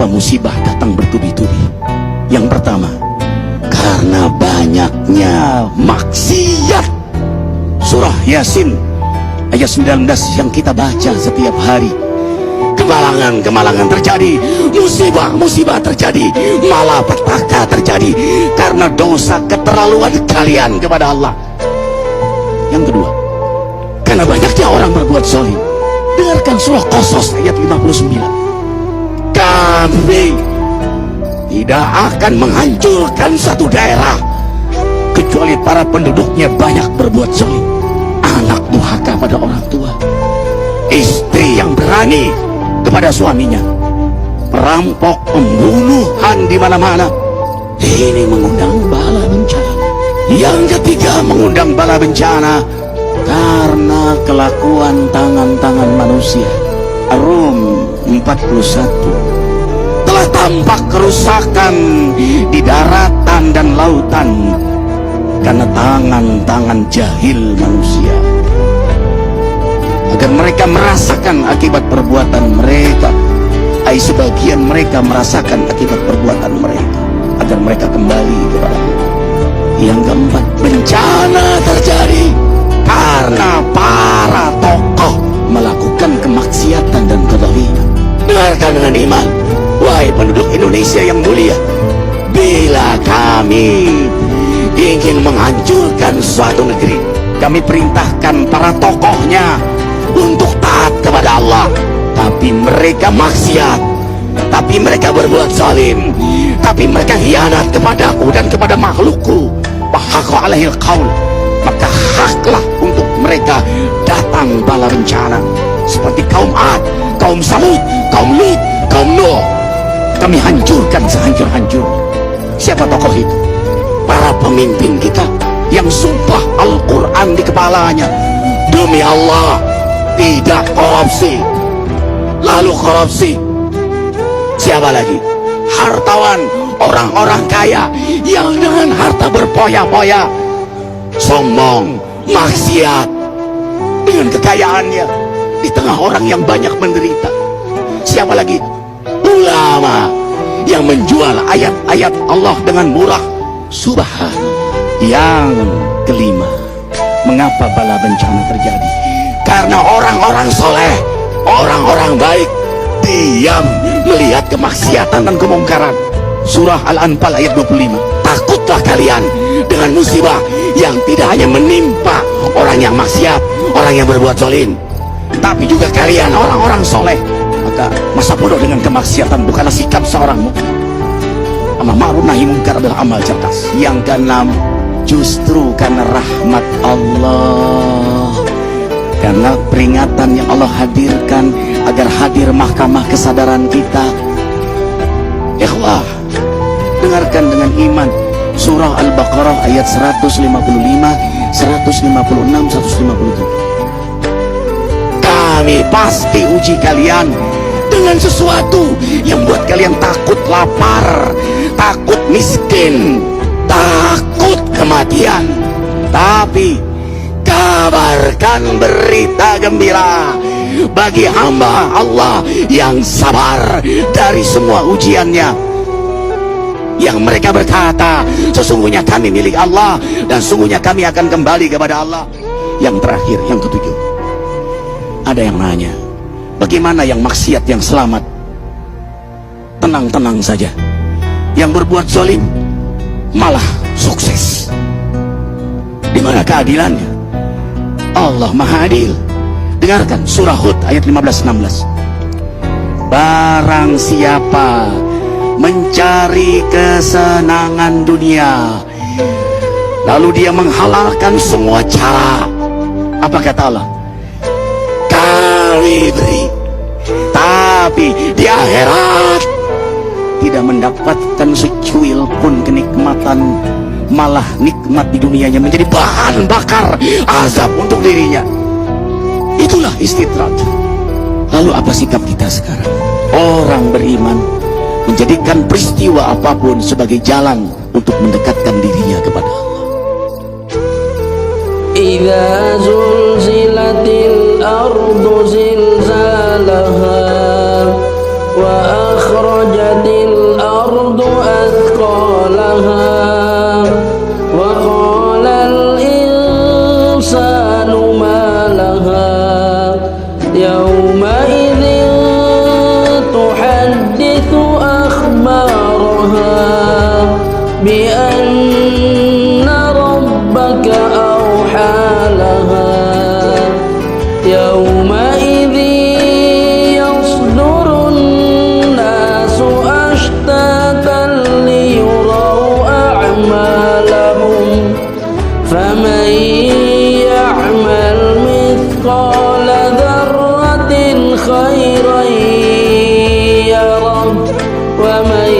musibah datang bertubi-tubi? Yang pertama, karena banyaknya maksiat. Surah Yasin ayat 19 yang kita baca setiap hari. Kemalangan terjadi, musibah terjadi, malapetaka terjadi karena dosa keterlaluan kalian kepada Allah. Yang kedua, karena banyaknya orang berbuat zalim. Dengarkan surah Qasas ayat 59. Kami tidak akan menghancurkan satu daerah kecuali para penduduknya banyak berbuat zalim. Anak durhaka pada orang tua, istri yang berani kepada suaminya, perampok, pembunuhan di mana-mana. Ini mengundang bala bencana. Yang ketiga, mengundang bala bencana karena kelakuan tangan-tangan manusia. Rum 41. Telah tampak kerusakan di daratan dan lautan karena tangan-tangan jahil manusia, agar mereka merasakan akibat perbuatan mereka. Sebagian mereka merasakan akibat perbuatan mereka, agar mereka kembali kepada Allah. Yang keempat, bencana terjadi karena para tokoh melakukan kemaksiatan dan kezaliman. Dengarkan dengan iman, wahai penduduk Indonesia yang mulia, bila kami ingin menghancurkan suatu negeri, kami perintahkan para tokohnya untuk taat kepada Allah, tapi mereka maksiat, tapi mereka berbuat zalim, tapi mereka khianat kepadaku dan kepada makhlukku. Bahaqqa alaihil qaul, maka haklah untuk mereka datang bala bencana seperti kaum Ad, kaum Samud, kaum Lut, kaum Nuh. Kami hancurkan sehancur-hancurnya. Siapa tokoh itu? Para pemimpin kita yang sumpah Al-Quran di kepalanya, demi Allah tidak korupsi. Lalu korupsi. Siapa lagi? Hartawan, orang-orang kaya yang dengan harta berpoya-poya, sombong, maksiat dengan kekayaannya di tengah orang yang banyak menderita. Siapa lagi? Ulama yang menjual ayat-ayat Allah dengan murah. Subhanallah. Yang kelima, mengapa bala bencana terjadi? Karena orang-orang soleh, orang-orang baik diam melihat kemaksiatan dan kemungkaran. Surah Al-Anfal ayat 25. Takutlah kalian dengan musibah yang tidak hanya menimpa orang yang maksiat, orang yang berbuat zalim, tapi juga kalian orang-orang soleh. Maka masa bodoh dengan kemaksiatan bukanlah sikap seorang mukmin. Amar ma'ruf nahi munkar adalah amal cerdas. Yang keenam, justru karena rahmat Allah, karena peringatan yang Allah hadirkan agar hadir mahkamah kesadaran kita. Ikhwah, dengarkan dengan iman surah Al-Baqarah ayat 155, 156, 157. Kami pasti uji kalian dengan sesuatu yang buat kalian takut lapar, takut miskin, takut kematian. Tapi kabarkan berita gembira bagi hamba Allah yang sabar dari semua ujiannya, yang mereka berkata, sesungguhnya kami milik Allah dan sungguhnya kami akan kembali kepada Allah. Yang terakhir, yang ketujuh, ada yang nanya, bagaimana yang maksiat yang selamat? Tenang-tenang saja. Yang berbuat zalim malah sukses. Di mana keadilannya? Allah Maha Adil. Dengarkan surah Hud ayat 15-16. Barang siapa mencari kesenangan dunia, lalu dia menghalalkan semua cara, apa kata Allah? Kami beri, tapi di akhirat tidak mendapatkan secuil pun kenikmatan, malah nikmat di dunianya menjadi bahan bakar azab untuk dirinya. Itulah istidrak. Lalu apa sikap kita sekarang? Orang beriman menjadikan peristiwa apapun sebagai jalan untuk mendekatkan dirinya kepada Allah. Idza zulzilatil ardu zilzalaha wa akhrajat يومئذ تحدث أخبارها بأن ربك أوحى لها يومئذ يصدر الناس أشتاتا ليروا أعمالهم فمن يعمل مثقال ذرة خيرا يره ومن